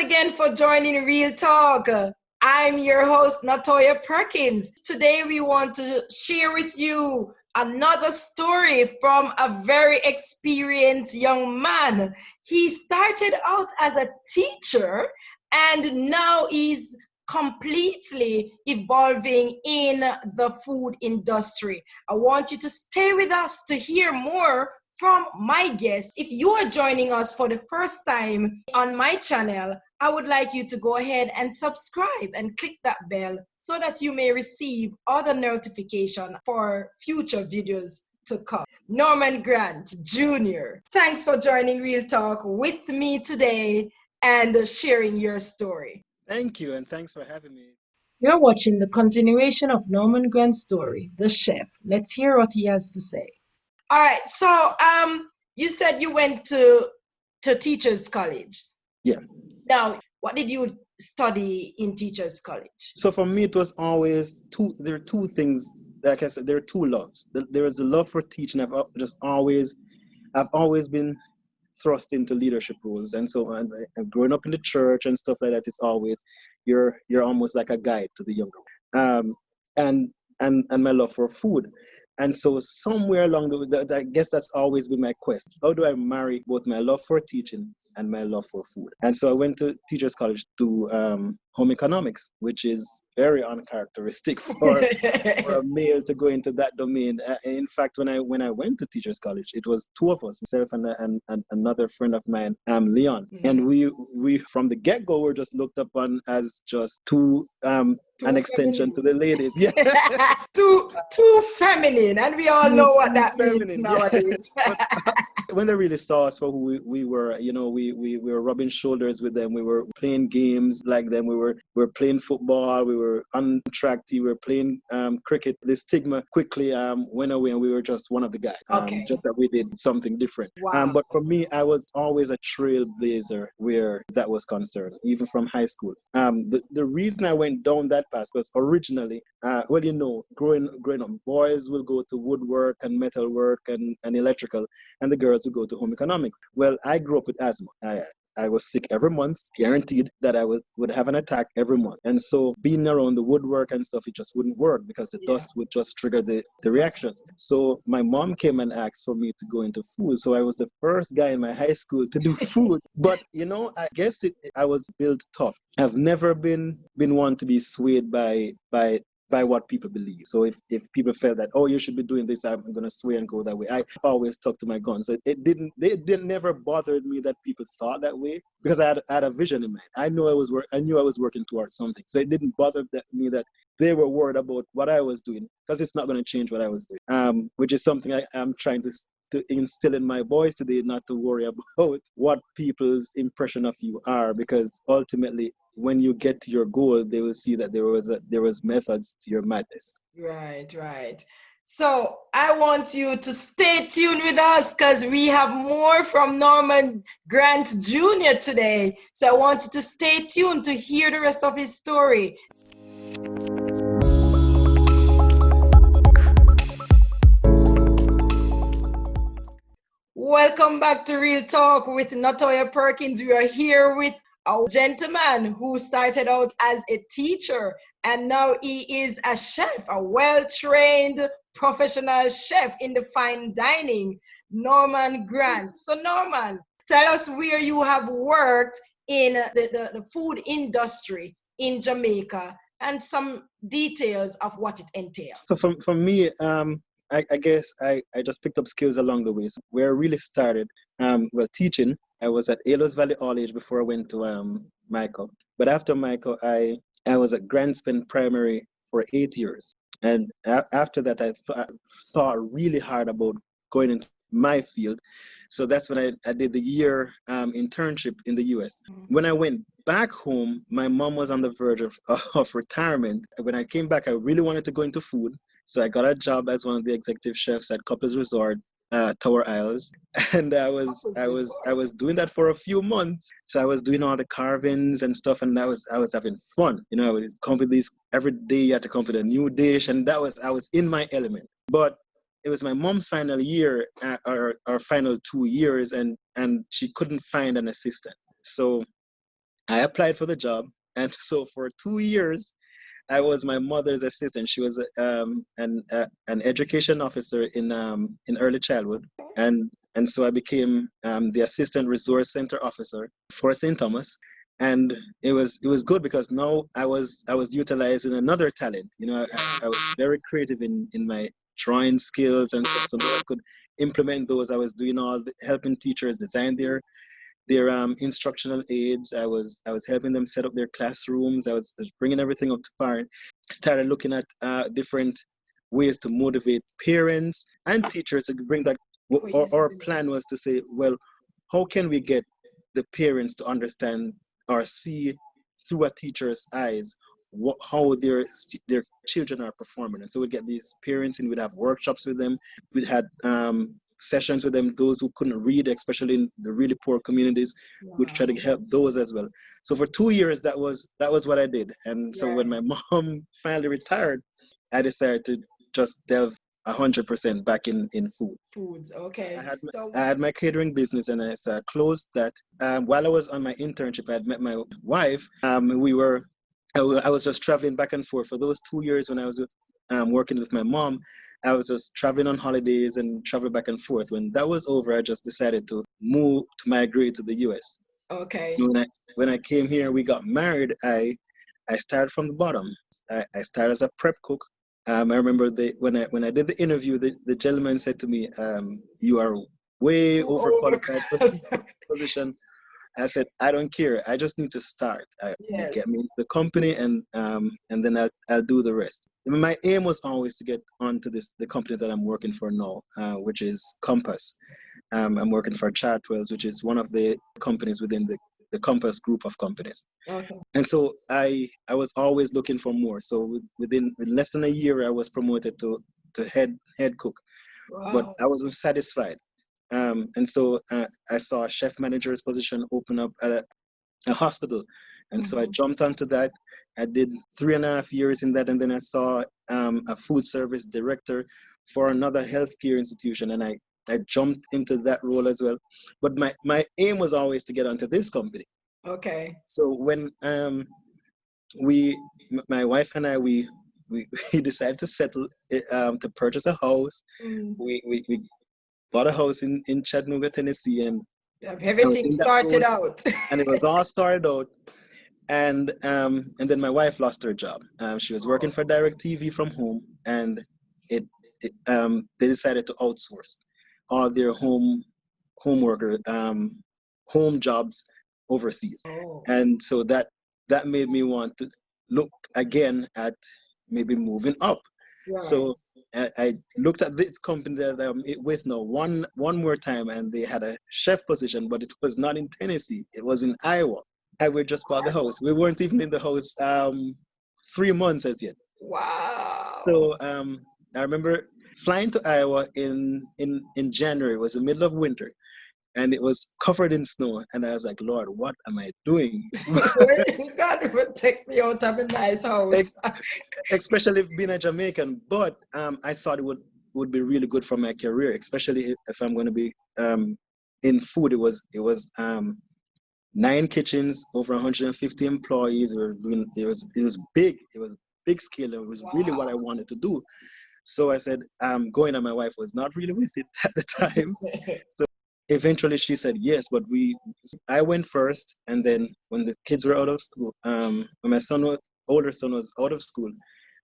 again for joining Real Talk. I'm your host, Natoya Perkins. Today we want to share with you another story from a very experienced young man. He started out as a teacher and now he's completely evolving in the food industry. I want you to stay with us to hear more from my guest. If you are joining us for the first time on my channel, I would like you to go ahead and subscribe and click that bell so that you may receive other notifications for future videos to come. Norman Grant Jr., thanks for joining Real Talk with me today and sharing your story. Thank you, and thanks for having me. You're watching the continuation of Norman Grant's story, The Chef. Let's hear what he has to say. All right, so you said you went to Teachers College. Yeah. Now, what did you study in Teachers College? So for me, it was always there are two things. Like I said, there are two loves. There is a love for teaching. I've always been thrust into leadership roles, and so and growing up in the church and stuff like that, it's always you're almost like a guide to the younger one. And my love for food. And so somewhere along the way, I guess that's always been my quest. How do I marry both my love for teaching and my love for food? And so I went to Teachers College to home economics, which is very uncharacteristic for a male to go into that domain. In fact, when I went to Teachers College, it was two of us, myself and another friend of mine, Leon. Mm-hmm. And we from the get-go were just looked upon as just an extension to the ladies. Yeah. too feminine, and we all know what that means nowadays. When they really saw us for who we were, we were rubbing shoulders with them. We were playing games like them. We were playing football. We were on track team. We were playing cricket. The stigma quickly went away, and we were just one of the guys. Just that we did something different. Wow. But for me, I was always a trailblazer where that was concerned, even from high school. The reason I went down that path was originally, growing up, boys will go to woodwork and metalwork and electrical, and the girls would go to home economics. Well, I grew up with asthma. I was sick every month, guaranteed that I would have an attack every month. And so being around the woodwork and stuff, it just wouldn't work because the dust would just trigger the reactions. So my mom came and asked for me to go into food. So I was the first guy in my high school to do food. But, I guess I was built tough. I've never been one to be swayed by what people believe. So if people felt that, oh, you should be doing this, I'm going to sway and go that way, I always stuck to my guns. So it never bothered me that people thought that way because I had a vision in mind. I knew I was working towards something. So it didn't bother me that they were worried about what I was doing because it's not going to change what I was doing, which is something I'm trying to instill in my boys today, not to worry about what people's impression of you are, because ultimately when you get to your goal, they will see that there was methods to your madness. Right. So I want you to stay tuned with us because we have more from Norman Grant Jr. today. So I want you to stay tuned to hear the rest of his story. Welcome back to Real Talk with Natoya Perkins. We are here with a gentleman who started out as a teacher and now he is a chef, a well-trained professional chef in the fine dining, Norman Grant. So Norman, tell us where you have worked in the food industry in Jamaica and some details of what it entails. So for me, I guess I just picked up skills along the way. So where I really started, teaching, I was at Aloes Valley All Age before I went to Michael. But after Michael, I was at Grand Spend Primary for 8 years. And after that, I thought really hard about going into my field. So that's when I did the year internship in the US. When I went back home, my mom was on the verge of retirement. When I came back, I really wanted to go into food. So I got a job as one of the executive chefs at Couples Resort, Tower Isles, and I was doing that for a few months. So I was doing all the carvings and stuff, and I was having fun. I would come with these every day. You had to come with a new dish, and I was in my element. But it was my mom's final year, or final 2 years, and she couldn't find an assistant. So I applied for the job, and so for 2 years, I was my mother's assistant. She was an education officer in early childhood, and so I became the assistant resource center officer for St. Thomas, and it was good because now I was utilizing another talent. I was very creative in my drawing skills, and so now I could implement those. I was doing helping teachers design their instructional aids. I was helping them set up their classrooms. I was bringing everything up to par. Started looking at different ways to motivate parents and teachers to bring that. Our plan was to say, well, how can we get the parents to understand or see through a teacher's eyes how their children are performing? And so we'd get these parents and we'd have workshops with them. We'd had sessions with them, those who couldn't read, especially in the really poor communities. Wow. We'd try to help those as well. So for 2 years, that was what I did. And so when my mom finally retired, I decided to just delve 100% back in food. Foods, okay. I had my catering business, and I closed that. While I was on my internship, I had met my wife. I was just traveling back and forth for those 2 years when I was working with my mom. I was just traveling on holidays and traveling back and forth. When that was over, I just decided to migrate to the US. Okay. When I came here, we got married. I started from the bottom. I started as a prep cook. I remember when I did the interview, the gentleman said to me, "You are way overqualified for this position." I said, "I don't care. I just need to start. Get me into the company, and then I'll do the rest." My aim was always to get onto the company that I'm working for now, which is Compass. I'm working for Chartwells, which is one of the companies within the Compass group of companies. Okay. And so I was always looking for more. So within less than a year, I was promoted to head cook. Wow. But I wasn't satisfied. And so I saw a chef manager's position open up at a hospital. And so I jumped onto that. I did 3.5 years in that. And then I saw a food service director for another healthcare institution. And I jumped into that role as well. But my aim was always to get onto this company. Okay. So when my wife and I, we decided to settle, to purchase a house. We bought a house in Chattanooga, Tennessee, and everything started out. And it was all started out. And then my wife lost her job. She was working for DirecTV from home, and they decided to outsource all their home jobs overseas. And so that made me want to look again at maybe moving up. Right. So I looked at this company that I'm with now one more time, and they had a chef position, but it was not in Tennessee. It was in Iowa. We just bought the house. We weren't even in the house 3 months as yet. Wow. So I remember flying to Iowa in January. It was the middle of winter, and it was covered in snow. And I was like, Lord, what am I doing? God would take me out of a nice house. Especially being a Jamaican. But I thought it would be really good for my career, especially if I'm going to be in food. It was 9 kitchens, over 150 employees. It was big. It was big scale. It was really what I wanted to do. So I said, going, and my wife was not really with it at the time. So eventually she said yes, but I went first, and then when the kids were out of school, when my older son was out of school,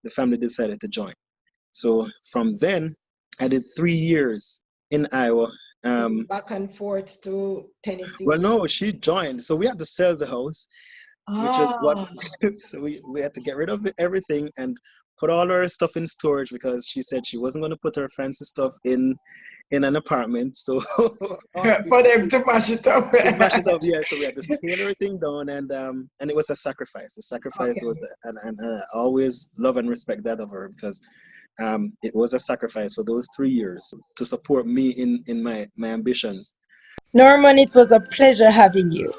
the family decided to join. So from then, I did 3 years in Iowa. Back and forth to Tennessee. Well, no, she joined. So we had to sell the house, which is what. So we had to get rid of everything and put all our stuff in storage, because she said she wasn't going to put her fancy stuff in an apartment. So for them to mash it up. Yeah. So we had to scale everything down, and it was a sacrifice. The sacrifice was, and I always love and respect that of her, because it was a sacrifice for those 3 years to support me in my ambitions. Norman, it was a pleasure having you.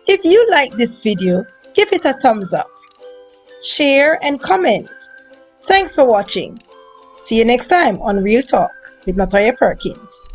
If you like this video, give it a thumbs up, share and comment. Thanks for watching. See you next time on Real Talk with Natoya Perkins.